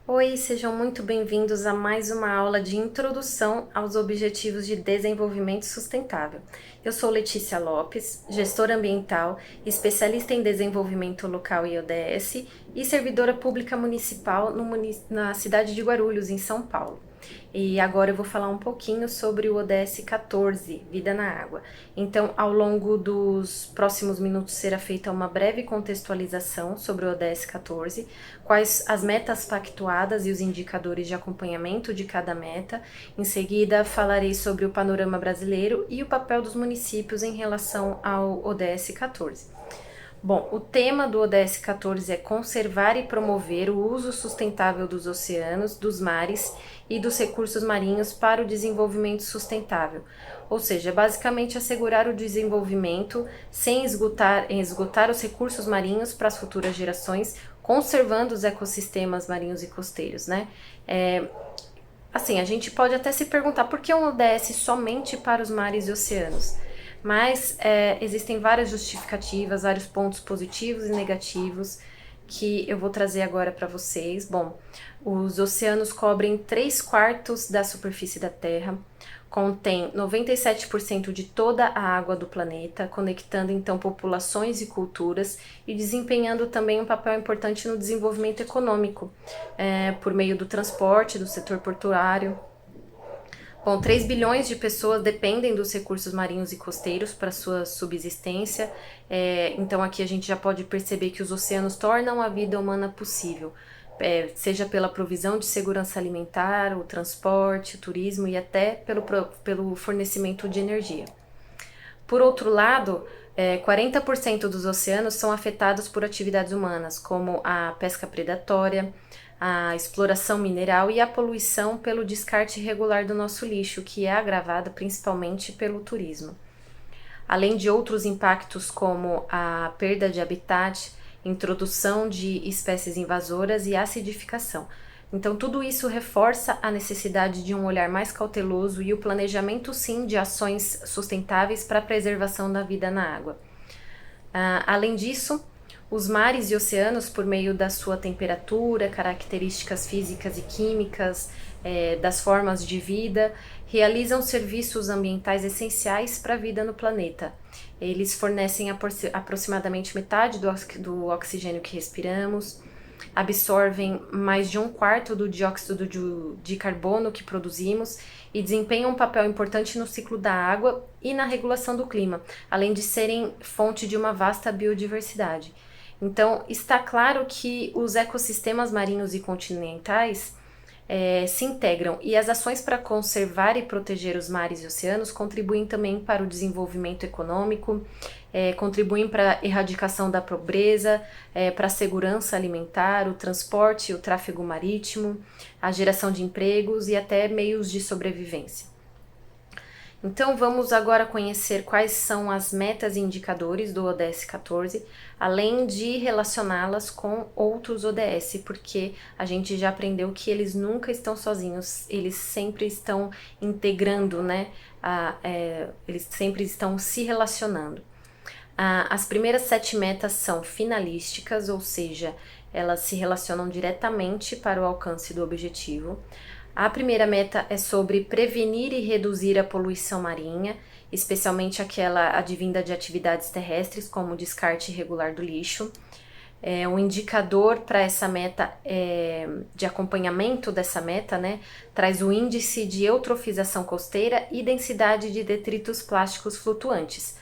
Oi, sejam muito bem-vindos a mais uma aula de introdução aos Objetivos de Desenvolvimento Sustentável. Eu sou Letícia Lopes, gestora ambiental, especialista em desenvolvimento local e ODS e servidora pública municipal na cidade de Guarulhos, em São Paulo. E agora eu vou falar um pouquinho sobre o ODS 14, Vida na Água. Então, ao longo dos próximos minutos será feita uma breve contextualização sobre o ODS 14, quais as metas pactuadas e os indicadores de acompanhamento de cada meta. Em seguida, falarei sobre o panorama brasileiro e o papel dos municípios em relação ao ODS 14. Bom, o tema do ODS 14 é conservar e promover o uso sustentável dos oceanos, dos mares e dos recursos marinhos para o desenvolvimento sustentável. Ou seja, basicamente assegurar o desenvolvimento sem esgotar os recursos marinhos para as futuras gerações, conservando os ecossistemas marinhos e costeiros, né? Assim, a gente pode até se perguntar por que um ODS somente para os mares e oceanos? Mas existem várias justificativas, vários pontos positivos e negativos que eu vou trazer agora para vocês. Bom, os oceanos cobrem 3/4 da superfície da Terra, contém 97% de toda a água do planeta, conectando então populações e culturas e desempenhando também um papel importante no desenvolvimento econômico, por meio do transporte, do setor portuário. Bom, 3 bilhões de pessoas dependem dos recursos marinhos e costeiros para sua subsistência, então aqui a gente já pode perceber que os oceanos tornam a vida humana possível, seja pela provisão de segurança alimentar, o transporte, o turismo e até pelo fornecimento de energia. Por outro lado, 40% dos oceanos são afetados por atividades humanas, como a pesca predatória, a exploração mineral e a poluição pelo descarte irregular do nosso lixo, que é agravada principalmente pelo turismo. Além de outros impactos como a perda de habitat, introdução de espécies invasoras e acidificação. Então, tudo isso reforça a necessidade de um olhar mais cauteloso e o planejamento, sim, de ações sustentáveis para a preservação da vida na água. Além disso, os mares e oceanos, por meio da sua temperatura, características físicas e químicas, das formas de vida, realizam serviços ambientais essenciais para a vida no planeta. Eles fornecem aproximadamente metade do oxigênio que respiramos, absorvem mais de 1/4 do dióxido de carbono que produzimos e desempenham um papel importante no ciclo da água e na regulação do clima, além de serem fonte de uma vasta biodiversidade. Então, está claro que os ecossistemas marinhos e continentais se integram e as ações para conservar e proteger os mares e oceanos contribuem também para o desenvolvimento econômico, contribuem para a erradicação da pobreza, para a segurança alimentar, o transporte e o tráfego marítimo, a geração de empregos e até meios de sobrevivência. Então vamos agora conhecer quais são as metas e indicadores do ODS 14, além de relacioná-las com outros ODS, porque a gente já aprendeu que eles nunca estão sozinhos, eles sempre estão integrando, né? Eles sempre estão se relacionando. As primeiras 7 metas são finalísticas, ou seja, elas se relacionam diretamente para o alcance do objetivo. A primeira meta é sobre prevenir e reduzir a poluição marinha, especialmente aquela advinda de atividades terrestres, como o descarte irregular do lixo. Um indicador para essa meta, de acompanhamento dessa meta, né, traz o índice de eutrofização costeira e densidade de detritos plásticos flutuantes.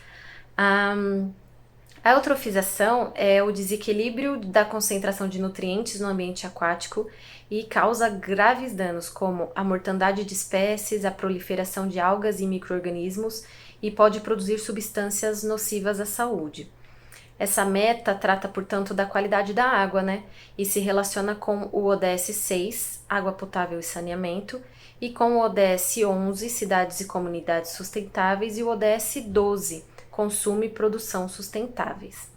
A eutrofização é o desequilíbrio da concentração de nutrientes no ambiente aquático e causa graves danos, como a mortandade de espécies, a proliferação de algas e micro-organismos e pode produzir substâncias nocivas à saúde. Essa meta trata, portanto, da qualidade da água, né? E se relaciona com o ODS 6, Água Potável e Saneamento, e com o ODS 11, Cidades e Comunidades Sustentáveis, e o ODS 12, Consumo e Produção Sustentáveis.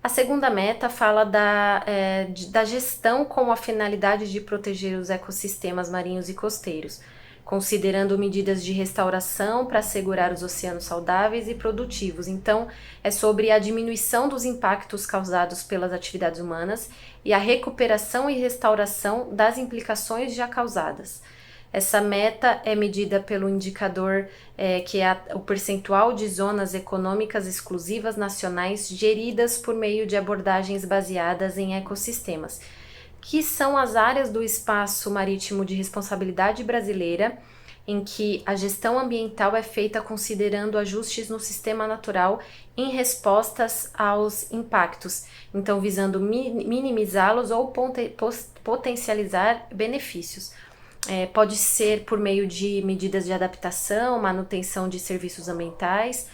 A segunda meta fala da gestão com a finalidade de proteger os ecossistemas marinhos e costeiros, considerando medidas de restauração para assegurar os oceanos saudáveis e produtivos. Então, é sobre a diminuição dos impactos causados pelas atividades humanas e a recuperação e restauração das implicações já causadas. Essa meta é medida pelo indicador que é o percentual de zonas econômicas exclusivas nacionais geridas por meio de abordagens baseadas em ecossistemas, que são as áreas do espaço marítimo de responsabilidade brasileira, em que a gestão ambiental é feita considerando ajustes no sistema natural em respostas aos impactos, então visando minimizá-los ou potencializar benefícios. Pode ser por meio de medidas de adaptação, manutenção de serviços ambientais,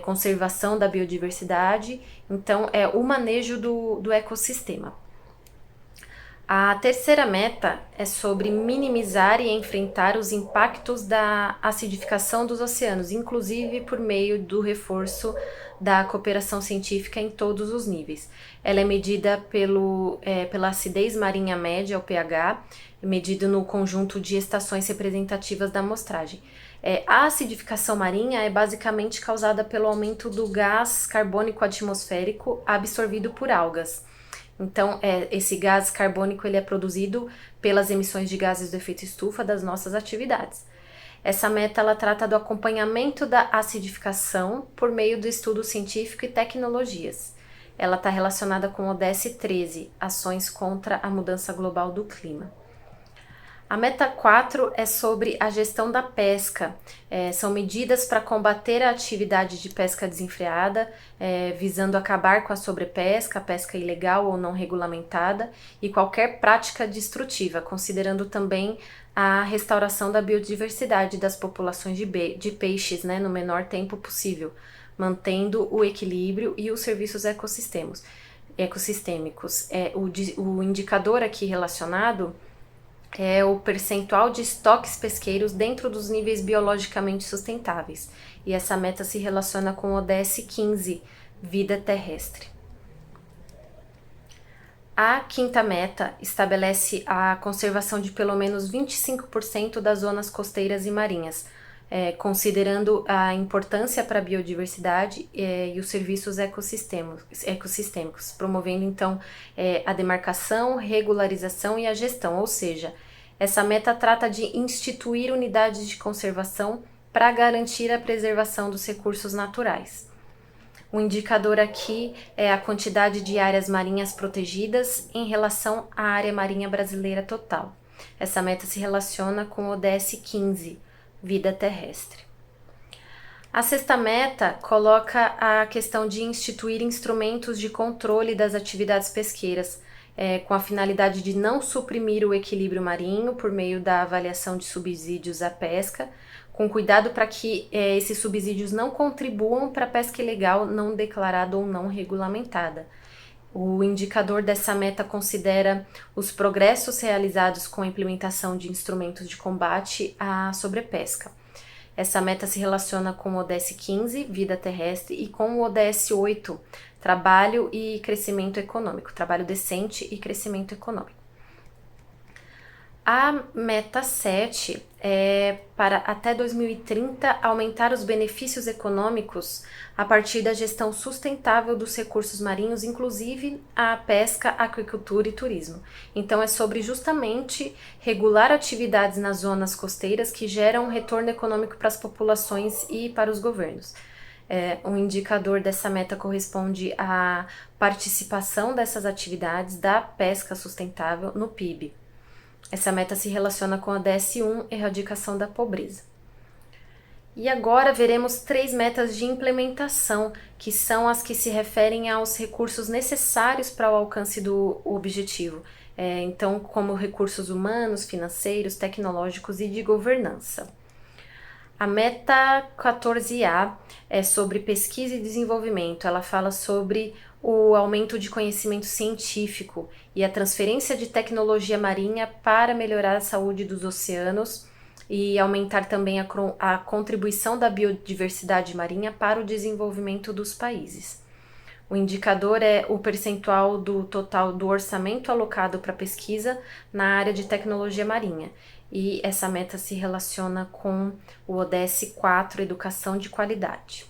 conservação da biodiversidade, então é o manejo do ecossistema. A terceira meta é sobre minimizar e enfrentar os impactos da acidificação dos oceanos, inclusive por meio do reforço da cooperação científica em todos os níveis. Ela é medida pela acidez marinha média, o pH, medido no conjunto de estações representativas da amostragem. A acidificação marinha é basicamente causada pelo aumento do gás carbônico atmosférico absorvido por algas. Então, esse gás carbônico ele é produzido pelas emissões de gases do efeito estufa das nossas atividades. Essa meta ela trata do acompanhamento da acidificação por meio do estudo científico e tecnologias. Ela está relacionada com o ODS 13, Ações contra a Mudança Global do Clima. A meta 4 é sobre a gestão da pesca. São medidas para combater a atividade de pesca desenfreada, visando acabar com a sobrepesca, a pesca ilegal ou não regulamentada e qualquer prática destrutiva, considerando também a restauração da biodiversidade das populações de peixes, no menor tempo possível, mantendo o equilíbrio e os serviços ecossistêmicos. O indicador aqui relacionado é o percentual de estoques pesqueiros dentro dos níveis biologicamente sustentáveis, e essa meta se relaciona com o ODS 15, Vida Terrestre. A quinta meta estabelece a conservação de pelo menos 25% das zonas costeiras e marinhas, considerando a importância para a biodiversidade e os serviços ecossistêmicos, promovendo então a demarcação, regularização e a gestão, ou seja, essa meta trata de instituir unidades de conservação para garantir a preservação dos recursos naturais. O indicador aqui é a quantidade de áreas marinhas protegidas em relação à área marinha brasileira total. Essa meta se relaciona com o ODS 15, Vida Terrestre. A sexta meta coloca a questão de instituir instrumentos de controle das atividades pesqueiras, com a finalidade de não suprimir o equilíbrio marinho por meio da avaliação de subsídios à pesca, com cuidado para que esses subsídios não contribuam para a pesca ilegal não declarada ou não regulamentada. O indicador dessa meta considera os progressos realizados com a implementação de instrumentos de combate à sobrepesca. Essa meta se relaciona com o ODS 15, Vida Terrestre, e com o ODS 8, Trabalho e Crescimento Econômico, Trabalho Decente e Crescimento Econômico. A meta 7 é para até 2030 aumentar os benefícios econômicos a partir da gestão sustentável dos recursos marinhos, inclusive a pesca, aquicultura e turismo. Então é sobre justamente regular atividades nas zonas costeiras que geram retorno econômico para as populações e para os governos. Um indicador dessa meta corresponde à participação dessas atividades da pesca sustentável no PIB. Essa meta se relaciona com a ODS 1, Erradicação da Pobreza. E agora veremos 3 metas de implementação, que são as que se referem aos recursos necessários para o alcance do objetivo. Então, como recursos humanos, financeiros, tecnológicos e de governança. A meta 14A é sobre pesquisa e desenvolvimento. Ela fala sobre o aumento de conhecimento científico e a transferência de tecnologia marinha para melhorar a saúde dos oceanos e aumentar também a contribuição da biodiversidade marinha para o desenvolvimento dos países. O indicador é o percentual do total do orçamento alocado para pesquisa na área de tecnologia marinha. E essa meta se relaciona com o ODS 4, Educação de Qualidade.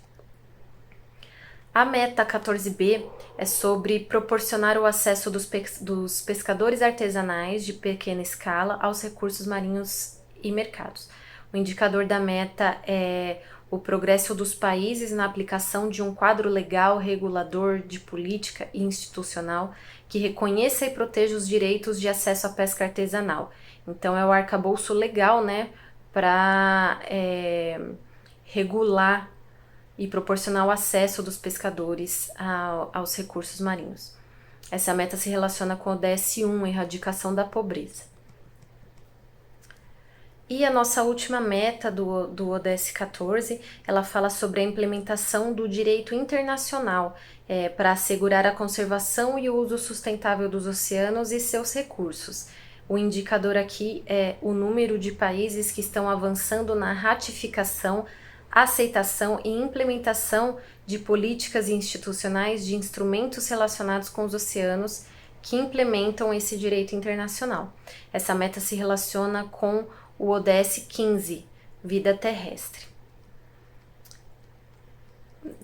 A meta 14B é sobre proporcionar o acesso dos pescadores artesanais de pequena escala aos recursos marinhos e mercados. O indicador da meta é o progresso dos países na aplicação de um quadro legal regulador de política e institucional que reconheça e proteja os direitos de acesso à pesca artesanal. Então é o arcabouço legal, né, para regular e proporcionar o acesso dos pescadores aos recursos marinhos. Essa meta se relaciona com o ODS-1, Erradicação da Pobreza. E a nossa última meta do ODS 14, ela fala sobre a implementação do direito internacional para assegurar a conservação e o uso sustentável dos oceanos e seus recursos. O indicador aqui é o número de países que estão avançando na ratificação, aceitação e implementação de políticas institucionais de instrumentos relacionados com os oceanos que implementam esse direito internacional. Essa meta se relaciona com o ODS 15, Vida Terrestre.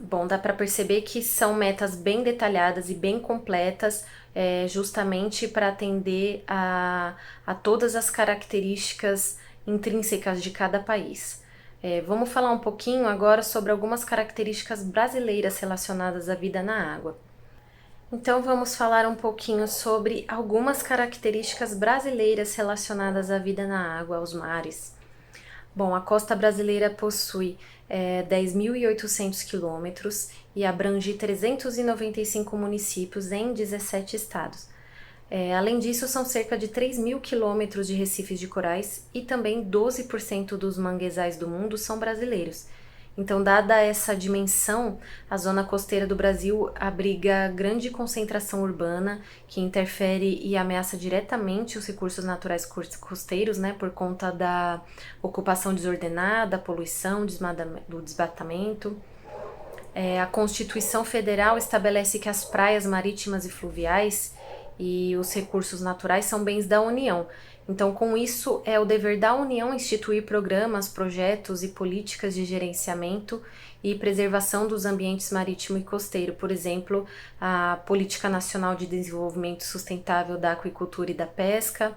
Bom, dá para perceber que são metas bem detalhadas e bem completas, justamente para atender a todas as características intrínsecas de cada país. Vamos falar um pouquinho agora sobre algumas características brasileiras relacionadas à vida na água. Então vamos falar um pouquinho sobre algumas características brasileiras relacionadas à vida na água, aos mares. Bom, a costa brasileira possui 10.800 quilômetros e abrange 395 municípios em 17 estados. Além disso, são cerca de 3.000 quilômetros de recifes de corais e também 12% dos manguezais do mundo são brasileiros. Então, dada essa dimensão, a zona costeira do Brasil abriga grande concentração urbana que interfere e ameaça diretamente os recursos naturais costeiros, né, por conta da ocupação desordenada, poluição, do desmatamento. A Constituição Federal estabelece que as praias marítimas e fluviais e os recursos naturais são bens da União. Então, com isso, é o dever da União instituir programas, projetos e políticas de gerenciamento e preservação dos ambientes marítimo e costeiro. Por exemplo, a Política Nacional de Desenvolvimento Sustentável da Aquicultura e da Pesca,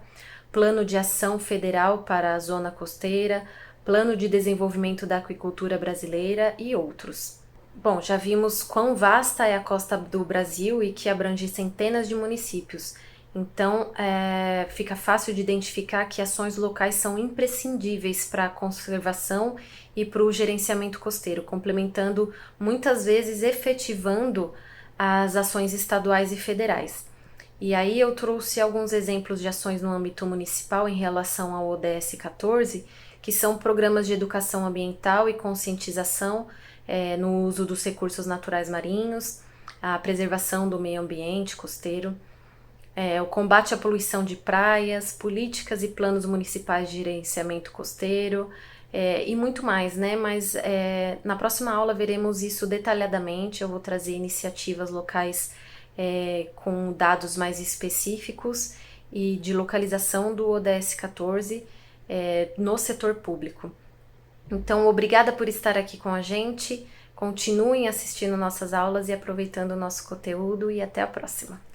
Plano de Ação Federal para a Zona Costeira, Plano de Desenvolvimento da Aquicultura Brasileira e outros. Bom, já vimos quão vasta é a costa do Brasil e que abrange centenas de municípios. Então, fica fácil de identificar que ações locais são imprescindíveis para a conservação e para o gerenciamento costeiro, complementando, muitas vezes, efetivando as ações estaduais e federais. E aí eu trouxe alguns exemplos de ações no âmbito municipal em relação ao ODS 14, que são programas de educação ambiental e conscientização no uso dos recursos naturais marinhos, a preservação do meio ambiente costeiro, o combate à poluição de praias, políticas e planos municipais de gerenciamento costeiro e muito mais, né? Mas na próxima aula veremos isso detalhadamente. Eu vou trazer iniciativas locais com dados mais específicos e de localização do ODS 14 no setor público. Então, obrigada por estar aqui com a gente. Continuem assistindo nossas aulas e aproveitando o nosso conteúdo e até a próxima.